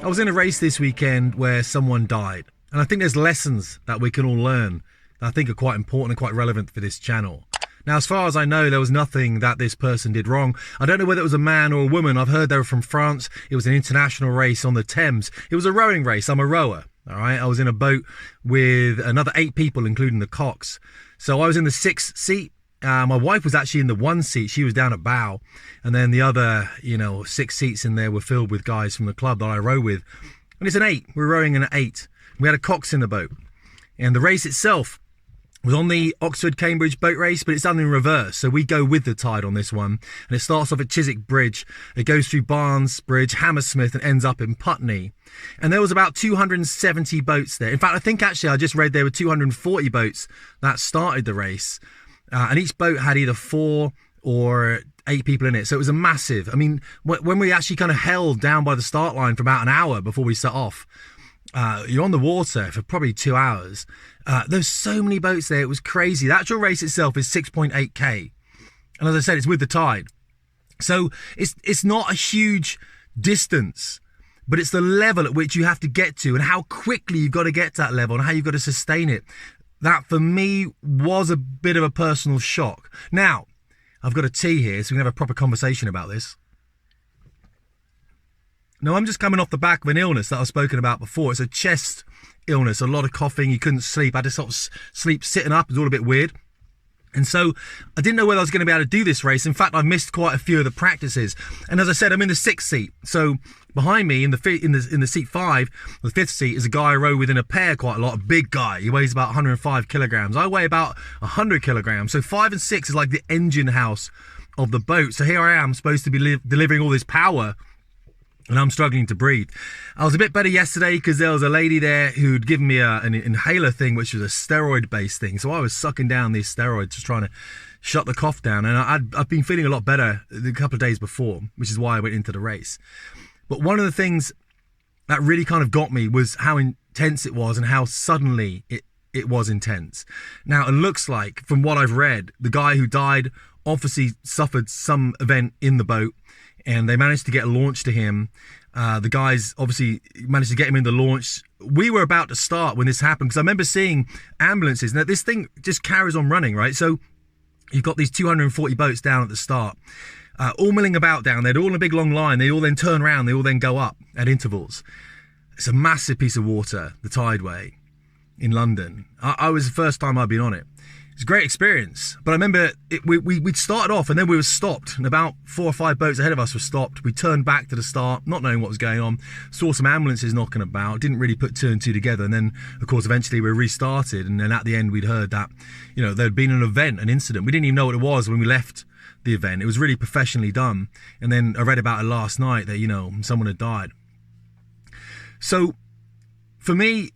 I was in a race this weekend where someone died, and I think there's lessons that we can all learn that I think are quite important and quite relevant for this channel. Now, as far as I know, there was nothing that this person did wrong. I don't know whether it was a man or a woman. I've heard they were from France. It was an international race on the Thames. It was a rowing race. I'm a rower, all right? I was in a boat with another 8 people, including the cocks. So I was in the 6th seat. My wife was actually in the 1 seat. She was down at bow. And then the other, 6 seats in there were filled with guys from the club that I row with. And it's an 8. We're rowing in an 8. We had a cocks in the boat. And the race itself was on the Oxford-Cambridge boat race, but it's done in reverse. So we go with the tide on this one. And it starts off at Chiswick Bridge. It goes through Barnes Bridge, Hammersmith, and ends up in Putney. And there was about 270 boats there. In fact, I think actually I just read there were 240 boats that started the race. And each boat had either 4 or 8 people in it. So it was a massive, when we actually kind of held down by the start line for about an hour before we set off, you're on the water for probably 2 hours. There's so many boats there. It was crazy. The actual race itself is 6.8k. And as I said, it's with the tide. So it's not a huge distance, but it's the level at which you have to get to and how quickly you've got to get to that level and how you've got to sustain it. That, for me, was a bit of a personal shock. Now, I've got a tea here, so we can have a proper conversation about this. Now, I'm just coming off the back of an illness that I've spoken about before. It's a chest illness, a lot of coughing. You couldn't sleep. I had to sort of sleep sitting up. It was all a bit weird. And so I didn't know whether I was going to be able to do this race. In fact, I missed quite a few of the practices. And as I said, I'm in the 6th seat. So behind me in the seat 5, the 5th seat, is a guy I row with in a pair quite a lot, a big guy. He weighs about 105 kilograms. I weigh about 100 kilograms. So 5 and 6 is like the engine house of the boat. So here I am supposed to be delivering all this power, and I'm struggling to breathe. I was a bit better yesterday because there was a lady there who'd given me an inhaler thing, which was a steroid-based thing. So I was sucking down these steroids, just trying to shut the cough down. And I've been feeling a lot better a couple of days before, which is why I went into the race. But one of the things that really kind of got me was how intense it was and how suddenly it was intense. Now, it looks like, from what I've read, the guy who died obviously suffered some event in the boat, and they managed to get a launch to him. The guys obviously managed to get him in the launch. We were about to start when this happened, because I remember seeing ambulances. Now, this thing just carries on running, right? So you've got these 240 boats down at the start, all milling about down there. They're all in a big long line. They all then turn around. They all then go up at intervals. It's a massive piece of water, the Tideway in London. I was the first time I'd been on it. It's a great experience, but I remember we'd started off and then we were stopped, and about 4 or 5 boats ahead of us were stopped. We turned back to the start, not knowing what was going on, saw some ambulances knocking about, didn't really put 2 and 2 together, and then, of course, eventually we restarted, and then at the end we'd heard that, there'd been an event, an incident. We didn't even know what it was when we left the event. It was really professionally done, and then I read about it last night that, someone had died. So, for me,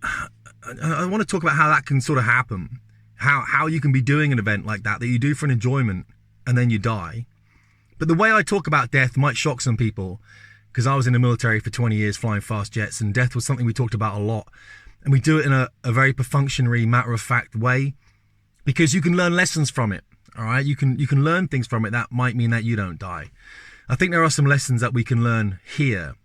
I want to talk about how that can sort of happen. How you can be doing an event like that you do for an enjoyment and then you die. But the way I talk about death might shock some people, because I was in the military for 20 years flying fast jets, and death was something we talked about a lot. And we do it in a very perfunctory, matter-of-fact way, because you can learn lessons from it, all right? You can learn things from it that might mean that you don't die. I think there are some lessons that we can learn here.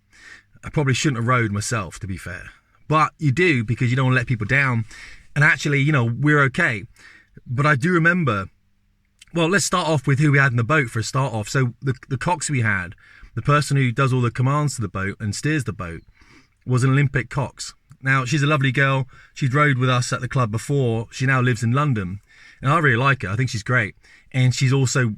I probably shouldn't have rowed myself, to be fair. But you do, because you don't want to let people down. And actually, we're okay. But I do remember, well, let's start off with who we had in the boat for a start off. So the cocks we had, the person who does all the commands to the boat and steers the boat, was an Olympic cocks. Now, she's a lovely girl. She'd rowed with us at the club before. She now lives in London. And I really like her. I think she's great. And she's also,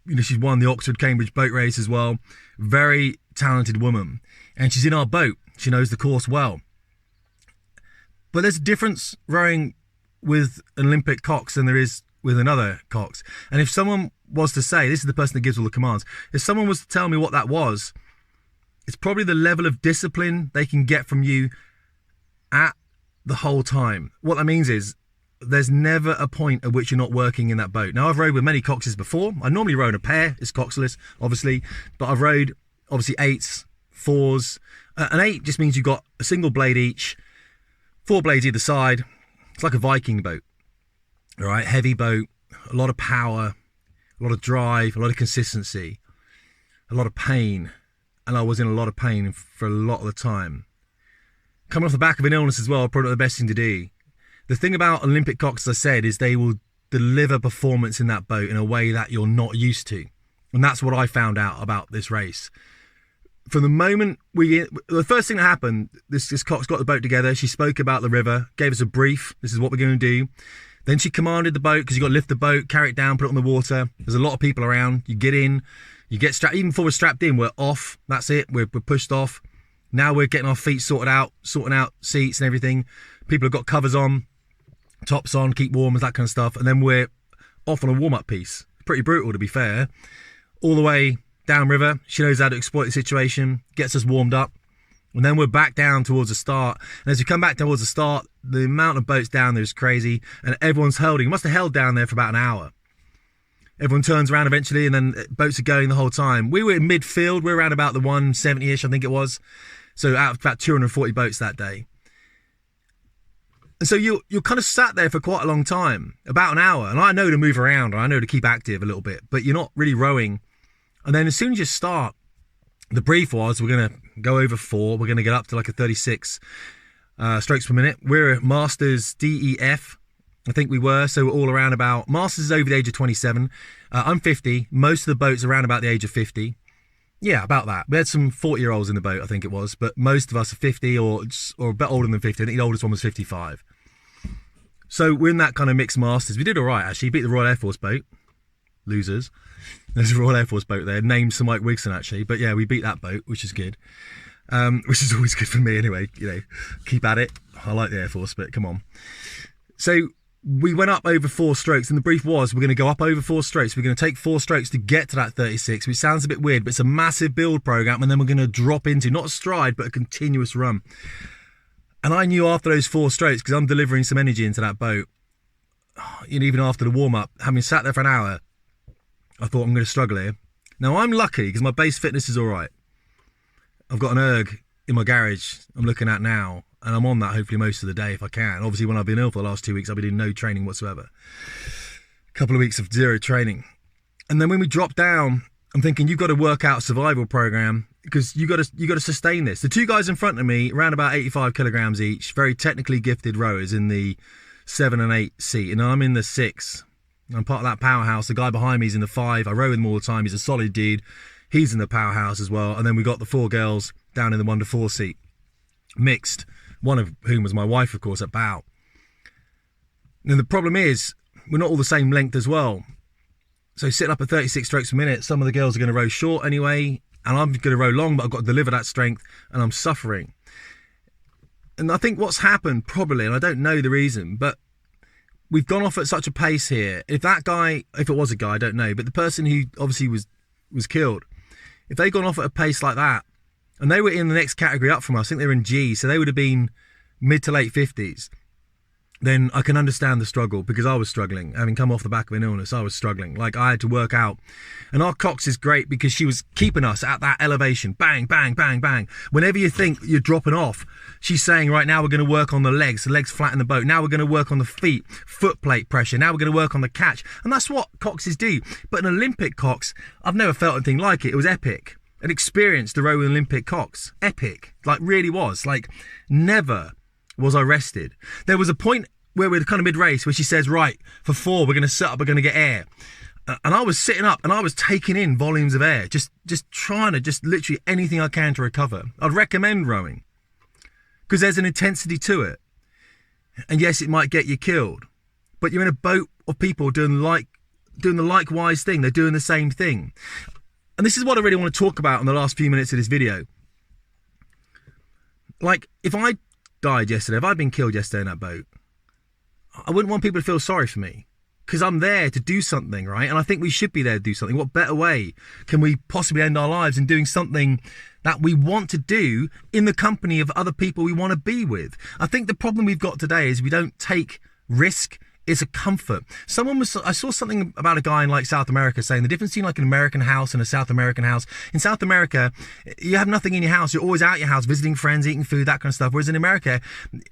she's won the Oxford-Cambridge boat race as well. Very talented woman. And she's in our boat. She knows the course well. But there's a difference rowing with an Olympic cocks than there is with another cocks. And if someone was to say, this is the person that gives all the commands, if someone was to tell me what that was, it's probably the level of discipline they can get from you at the whole time. What that means is there's never a point at which you're not working in that boat. Now, I've rowed with many coxes before. I normally row in a pair. It's coxless, obviously. But I've rowed, obviously, 8s, 4s. An 8 just means you've got a single blade each, 4 blades either side. It's like a Viking boat, all right? Heavy boat, a lot of power, a lot of drive, a lot of consistency, a lot of pain, and I was in a lot of pain for a lot of the time. Coming off the back of an illness as well, probably not the best thing to do. The thing about Olympic cocks, as I said, is they will deliver performance in that boat in a way that you're not used to. And that's what I found out about this race. From the moment the first thing that happened, this cock's got the boat together. She spoke about the river, gave us a brief. This is what we're going to do. Then she commanded the boat, because you got to lift the boat, carry it down, put it on the water. There's a lot of people around. You get in, you get strapped. Even before we're strapped in, we're off. That's it. We're pushed off. Now we're getting our feet sorting out seats and everything. People have got covers on, tops on, keep warm, and that kind of stuff. And then we're off on a warm-up piece. Pretty brutal, to be fair. All the way downriver. She knows how to exploit the situation, gets us warmed up. And then we're back down towards the start. And as we come back towards the start, the amount of boats down there is crazy. And everyone's holding. Must have held down there for about an hour. Everyone turns around eventually, and then boats are going the whole time. We were in midfield. We were around about the 170-ish, I think it was. So out of about 240 boats that day. And so you're kind of sat there for quite a long time, about an hour. And I know to move around, or I know to keep active a little bit, but you're not really rowing. And then as soon as you start, the brief was, we're going to go over 4. We're going to get up to like a 36 strokes per minute. We're at Masters DEF, I think we were. So we're all around about, Masters is over the age of 27. I'm 50. Most of the boats are around about the age of 50. Yeah, about that. We had some 40-year-olds in the boat, I think it was. But most of us are 50 or a bit older than 50. I think the oldest one was 55. So we're in that kind of mixed Masters. We did all right, actually. Beat the Royal Air Force boat. Losers. There's a Royal Air Force boat there, named Sir Mike Wigson, actually. But yeah, we beat that boat, which is good. Which is always good for me anyway. You know, keep at it. I like the Air Force, but come on. So we went up over 4 strokes, and the brief was, we're going to go up over 4 strokes. We're going to take 4 strokes to get to that 36, which sounds a bit weird, but it's a massive build program, and then we're going to drop into, not a stride, but a continuous run. And I knew after those 4 strokes, because I'm delivering some energy into that boat, and even after the warm-up, having sat there for an hour, I thought, I'm going to struggle here. Now, I'm lucky, because my base fitness is all right. I've got an erg in my garage I'm looking at now, and I'm on that hopefully most of the day if I can. Obviously, when I've been ill for the last 2 weeks, I've been doing no training whatsoever. A couple of weeks of 0 training. And then when we drop down, I'm thinking, you've got to work out a survival program, because you got to sustain this. The 2 guys in front of me, around about 85 kilograms each, very technically gifted rowers in the 7 and 8 seat, and I'm in the 6. I'm part of that powerhouse. The guy behind me is in the 5. I row with him all the time. He's a solid dude. He's in the powerhouse as well. And then we got the 4 girls down in the 1 to 4 seat, mixed. One of whom was my wife, of course, at bow. And the problem is, we're not all the same length as well. So sitting up at 36 strokes per minute, some of the girls are going to row short anyway, and I'm going to row long, but I've got to deliver that strength, and I'm suffering. And I think what's happened, probably, and I don't know the reason, but we've gone off at such a pace here. If that guy, if it was a guy, I don't know, but the person who obviously was killed, if they'd gone off at a pace like that, and they were in the next category up from us, I think they were in G, so they would have been mid to late 50s, then I can understand the struggle, because I was struggling. Having come off the back of an illness, I was struggling. Like, I had to work out. And our Cox is great because she was keeping us at that elevation. Bang, bang, bang, bang. Whenever you think you're dropping off, she's saying, right, now we're going to work on the legs flatten the boat. Now we're going to work on the feet, foot plate pressure. Now we're going to work on the catch. And that's what Coxes do. But an Olympic Cox, I've never felt anything like it. It was epic. An experience to row an Olympic Cox. Epic. Like, really was. Like, never was I rested. There was a point where we're kind of mid-race where she says, right, for 4, we're going to set up, we're going to get air. And I was sitting up and I was taking in volumes of air, just trying to, just literally anything I can to recover. I'd recommend rowing because there's an intensity to it. And yes, it might get you killed, but you're in a boat of people doing the likewise thing. They're doing the same thing. And this is what I really want to talk about in the last few minutes of this video. Like, if I died yesterday, if I'd been killed yesterday in that boat, I wouldn't want people to feel sorry for me because I'm there to do something, right? And I think we should be there to do something. What better way can we possibly end our lives in doing something that we want to do in the company of other people we want to be with? I think the problem we've got today is we don't take risk It's a comfort. I saw something about a guy in like South America saying the difference between like an American house and a South American house. In South America, you have nothing in your house. You're always out your house, visiting friends, eating food, that kind of stuff. Whereas in America,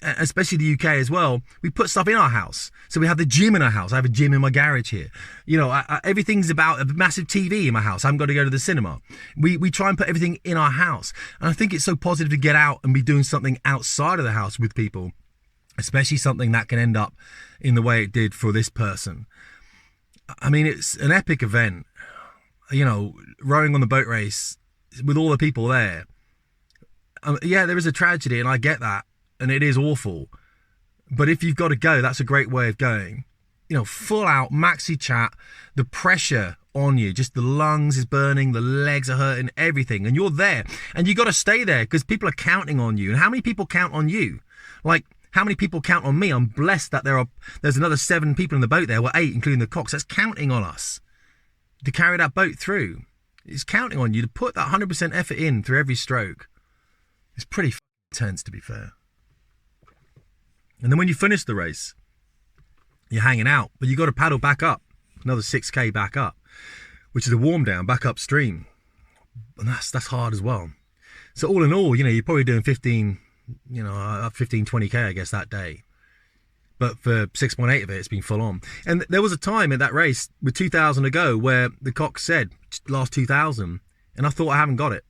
especially the UK as well, we put stuff in our house. So we have the gym in our house. I have a gym in my garage here. You know, everything's about a massive TV in my house. I haven't got to go to the cinema. We try and put everything in our house. And I think it's so positive to get out and be doing something outside of the house with people, especially something that can end up in the way it did for this person. I mean, it's an epic event, you know, rowing on the boat race with all the people there. Yeah, there is a tragedy, and I get that, and it is awful. But if you've got to go, that's a great way of going. You know, full out, maxi chat, the pressure on you, just the lungs is burning, the legs are hurting, everything. And you're there, and you got to stay there because people are counting on you. And how many people count on you? Like, how many people count on me? I'm blessed that there's another 7 people in the boat there, well, 8, including the cocks. That's counting on us to carry that boat through. It's counting on you to put that 100% effort in through every stroke. It's pretty intense, to be fair. And then when you finish the race, you're hanging out, but you got to paddle back up, another 6K back up, which is a warm down back upstream. And that's hard as well. So all in all, you know, you're probably doing 15, 20K, I guess, that day. But for 6.8 of it, it's been full on. And there was a time in that race with 2,000 to go where the cock said, last 2,000, and I thought, I haven't got it.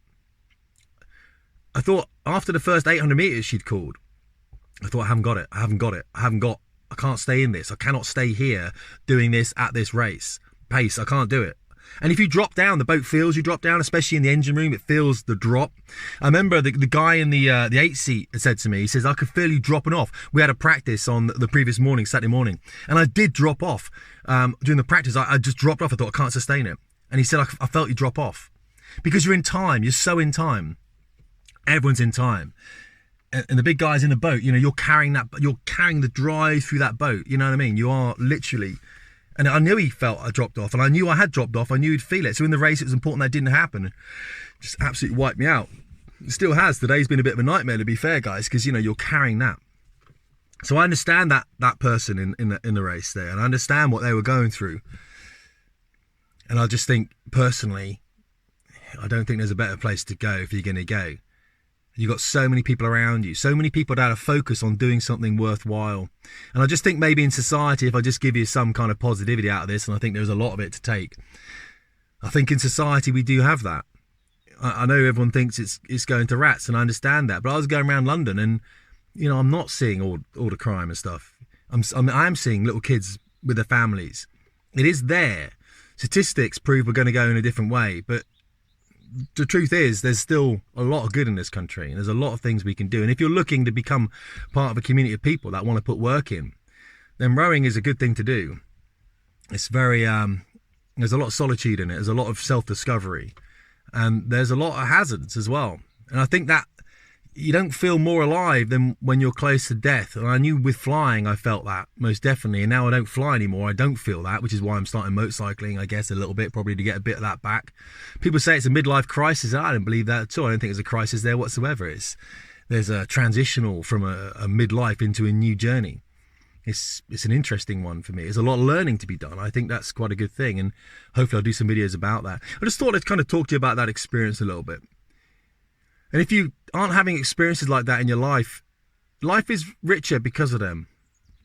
I thought after the first 800 meters she'd called, I thought, I haven't got it. I can't stay in this. I cannot stay here doing this at this race pace. I can't do it. And if you drop down, the boat feels you drop down, especially in the engine room, it feels the drop. I remember the guy in the 8 seat said to me, he says, I could feel you dropping off. We had a practice on the previous morning, Saturday morning, and I did drop off. During the practice, I just dropped off. I thought, I can't sustain it. And he said, I felt you drop off. Because you're in time. You're so in time. Everyone's in time. And the big guys in the boat, you know, you're carrying the drive through that boat. You know what I mean? You are literally... And I knew he felt I dropped off, and I knew I had dropped off. I knew he'd feel it. So in the race, it was important that didn't happen. Just absolutely wiped me out. It still has. Today's been a bit of a nightmare, to be fair, guys, because, you know, you're carrying that. So I understand that person in the race there, and I understand what they were going through. And I just think, personally, I don't think there's a better place to go if you're going to go. You've got so many people around you, so many people that are focused on doing something worthwhile. And I just think maybe in society, if I just give you some kind of positivity out of this, and I think there's a lot of it to take, I think in society we do have that. I know everyone thinks it's going to rats, and I understand that. But I was going around London, and, you know, I'm not seeing all the crime and stuff. I am seeing little kids with their families. It is there. Statistics prove we're going to go in a different way, but the truth is there's still a lot of good in this country, and there's a lot of things we can do. And if you're looking to become part of a community of people that want to put work in, then rowing is a good thing to do. It's very there's a lot of solitude in it, there's a lot of self-discovery, and there's a lot of hazards as well. And I think that you don't feel more alive than when you're close to death. And I knew with flying I felt that most definitely, and now I don't fly anymore. I don't feel that, which is why I'm starting motorcycling, I guess, a little bit, probably to get a bit of that back. People say it's a midlife crisis. I don't believe that at all. I don't think there's a crisis there whatsoever. There's a transitional from a midlife into a new journey. It's an interesting one for me. There's a lot of learning to be done. I think that's quite a good thing, and hopefully I'll do some videos about that. I just thought I'd kind of talk to you about that experience a little bit. And if you aren't having experiences like that in your life, life is richer because of them.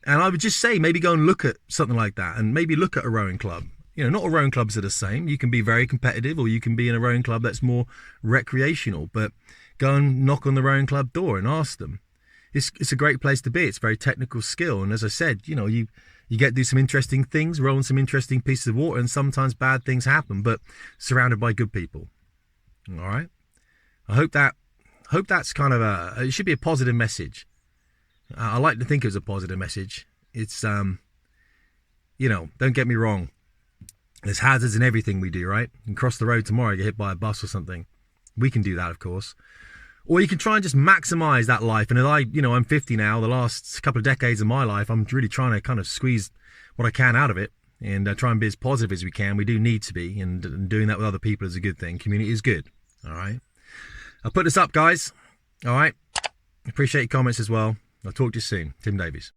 And I would just say, maybe go and look at something like that, and maybe look at a rowing club. You know, not all rowing clubs are the same. You can be very competitive, or you can be in a rowing club that's more recreational, but go and knock on the rowing club door and ask them. It's a great place to be. It's very technical skill. And as I said, you know, you get to do some interesting things, roll in some interesting pieces of water, and sometimes bad things happen, but surrounded by good people. All right. I hope that's kind of it should be a positive message. I like to think it was a positive message. It's, you know, don't get me wrong. There's hazards in everything we do, right? You can cross the road tomorrow, get hit by a bus or something. We can do that, of course. Or you can try and just maximize that life. And as I'm 50 now, the last couple of decades of my life, I'm really trying to kind of squeeze what I can out of it, and try and be as positive as we can. We do need to be, and doing that with other people is a good thing. Community is good. All right. I'll put this up, guys. All right. Appreciate your comments as well. I'll talk to you soon. Tim Davies.